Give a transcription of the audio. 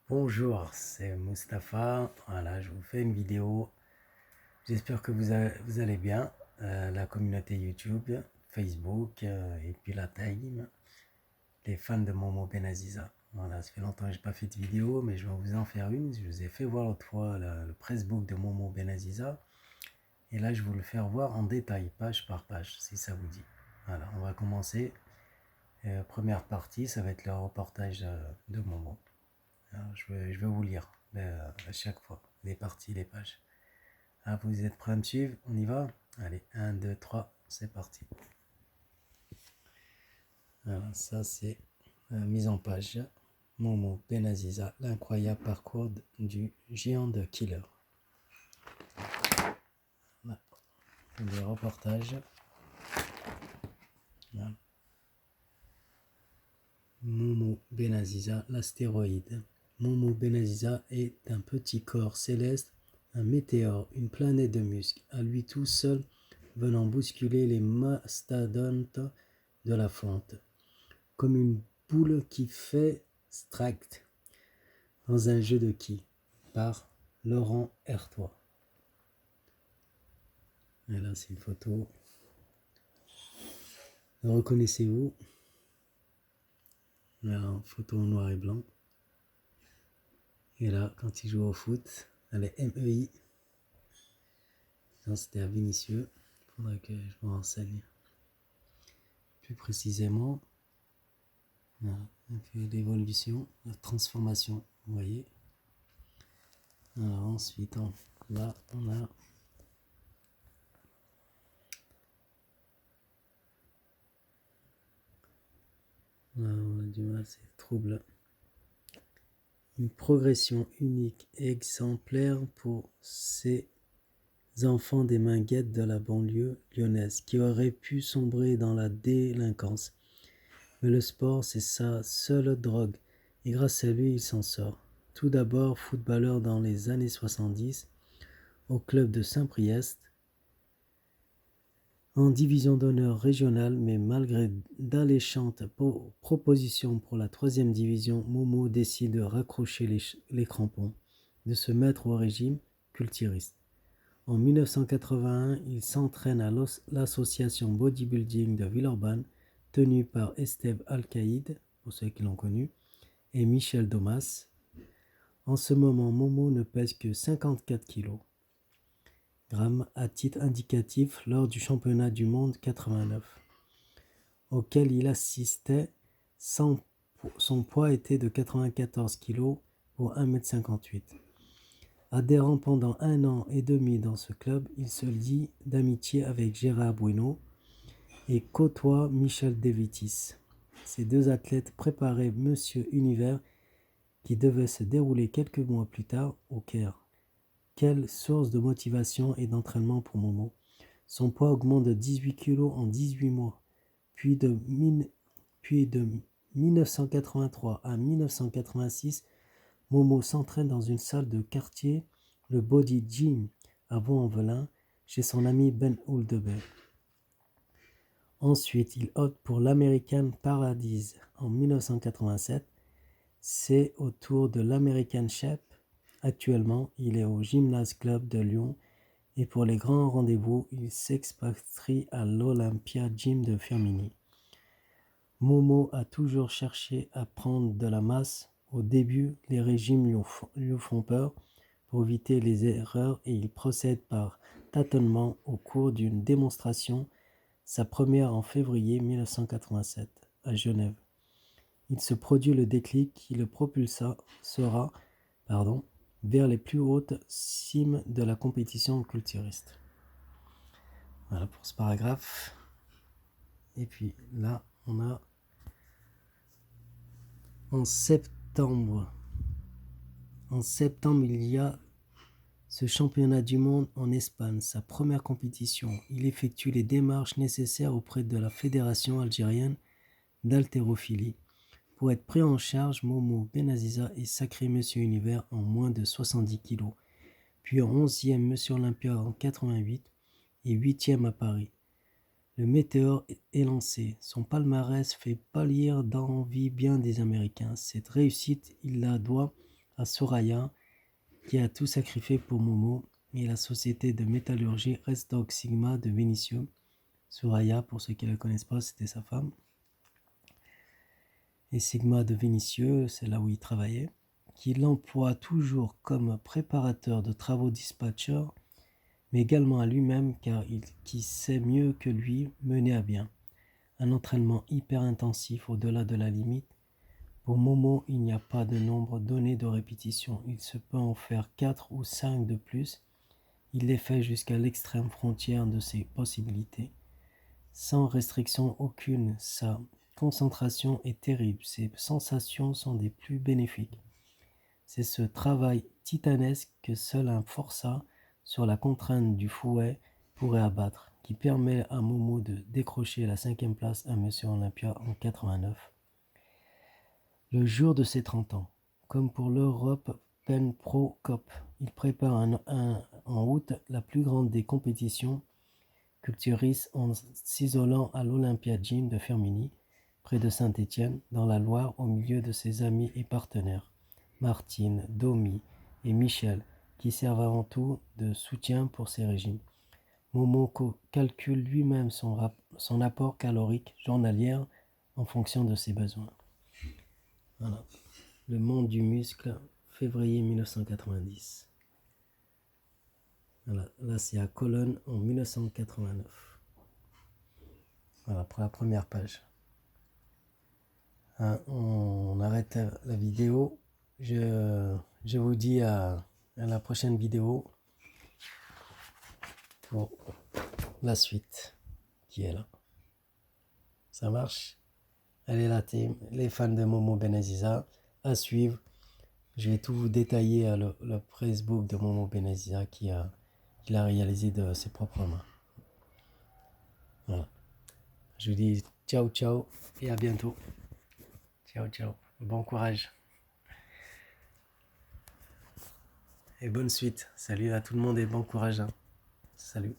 Bonjour, c'est Mustapha. Voilà, je vous fais une vidéo. J'espère que vous allez bien. La communauté YouTube, Facebook et puis la Time, les fans de Momo Benaziza. Voilà, ça fait longtemps que je n'ai pas fait de vidéo, mais je vais vous en faire une. Je vous ai fait voir l'autre fois le pressbook de Momo Benaziza. Et là, je vais vous le faire voir en détail, page par page, si ça vous dit. Voilà, on va commencer. Première partie, ça va être le reportage de Momo. Alors, je vais vous lire à chaque fois les parties, les pages. Ah, vous êtes prêts à me suivre? On y va? Allez, 1, 2, 3, c'est parti. Alors, ça, c'est mise en page. Momo Benaziza, l'incroyable parcours du géant de Killer. Voilà. Des reportages. Voilà. Momo Benaziza, l'astéroïde. Momo Benaziza est un petit corps céleste, un météore, une planète de muscles, à lui tout seul venant bousculer les mastodontes de la fonte, comme une boule qui fait stract dans un jeu de quilles, par Laurent Hertois. Et là, c'est une photo. Reconnaissez-vous? Là, photo en noir et blanc. Et là, quand il joue au foot, elle est MEI. C'était à Vinicieux. Il faudrait que je me renseigne plus précisément. Voilà. Et puis l'évolution, la transformation, vous voyez. Alors ensuite, là, on a du mal, c'est trouble. Une progression unique et exemplaire pour ces enfants des Minguettes de la banlieue lyonnaise qui auraient pu sombrer dans la délinquance. Mais le sport, c'est sa seule drogue et grâce à lui, il s'en sort. Tout d'abord footballeur dans les années 70 au club de Saint-Priest, en division d'honneur régionale, mais malgré d'alléchantes propositions pour la 3e division, Momo décide de raccrocher les crampons, de se mettre au régime culturiste. En 1981, il s'entraîne à l'association bodybuilding de Villeurbanne, tenue par Esteve Alcaïd, pour ceux qui l'ont connu, et Michel Domas. En ce moment, Momo ne pèse que 54 kg à titre indicatif lors du championnat du monde 89, auquel il assistait. Son poids était de 94 kg pour 1,58 m. Adhérant pendant 1 an et demi dans ce club, il se lie d'amitié avec Gérard Bueno et côtoie Michel Devitis. Ces deux athlètes préparaient Monsieur Univers qui devait se dérouler quelques mois plus tard au Caire. Quelle source de motivation et d'entraînement pour Momo. Son poids augmente de 18 kg en 18 mois, puis de 1983 à 1986, Momo s'entraîne dans une salle de quartier, le Body Gym, à Vaux-en-Velin, chez son ami Ben Oldebel. Ensuite, il opte pour l'American Paradise en 1987. C'est au tour de l'American Chef. Actuellement, il est au Gymnase Club de Lyon et pour les grands rendez-vous, il s'expatrie à l'Olympia Gym de Firminy. Momo a toujours cherché à prendre de la masse. Au début, les régimes lui font peur pour éviter les erreurs et il procède par tâtonnement au cours d'une démonstration, sa première en février 1987 à Genève. Il se produit le déclic qui le propulsera vers les plus hautes cimes de la compétition culturiste. Voilà pour ce paragraphe. Et puis là, on a en septembre, il y a ce championnat du monde en Espagne, sa première compétition. Il effectue les démarches nécessaires auprès de la Fédération algérienne d'haltérophilie. Pour être pris en charge, Momo Benaziza est sacré Monsieur Univers en moins de 70 kg, puis 11e Monsieur Olympia en 88 et 8e à Paris. Le météore est lancé. Son palmarès fait pâlir d'envie bien des Américains. Cette réussite, il la doit à Soraya, qui a tout sacrifié pour Momo, et la société de métallurgie Resdog Sigma de Vénissieux. Soraya, pour ceux qui ne la connaissent pas, c'était sa femme. Et Sigma de Vénissieux, c'est là où il travaillait, qui l'emploie toujours comme préparateur de travaux dispatcher, mais également à lui-même car qui sait mieux que lui mener à bien. Un entraînement hyper intensif au-delà de la limite. Pour Momo, il n'y a pas de nombre donné de répétitions. Il se peut en faire 4 ou 5 de plus. Il les fait jusqu'à l'extrême frontière de ses possibilités. Sans restriction aucune, sa concentration est terrible. Ses sensations sont des plus bénéfiques. C'est ce travail titanesque que seul un forçat sur la contrainte du fouet pourrait abattre, qui permet à Momo de décrocher la 5e place à Monsieur Olympia en 89. Le jour de ses 30 ans, comme pour l'Europe Pen Pro Cup, il prépare en août la plus grande des compétitions culturistes en s'isolant à l'Olympia Gym de Firminy, près de Saint-Étienne, dans la Loire, au milieu de ses amis et partenaires, Martine, Domi et Michel, qui servent avant tout de soutien pour ses régimes. Momo calcule lui-même son apport calorique journalier en fonction de ses besoins. Voilà. Le monde du muscle, février 1990. Voilà. Là, c'est à Cologne en 1989. Voilà, pour la première page. Hein, on arrête la vidéo. Je vous dis à la prochaine vidéo pour la suite qui est là. Ça marche? Allez la team, les fans de Momo Benaziza, à suivre. Je vais tout vous détailler le Facebook de Momo Benaziza qu'il a réalisé de ses propres mains. Voilà. Je vous dis ciao ciao et à bientôt. Ciao ciao. Bon courage. Et bonne suite. Salut à tout le monde et bon courage. Hein. Salut.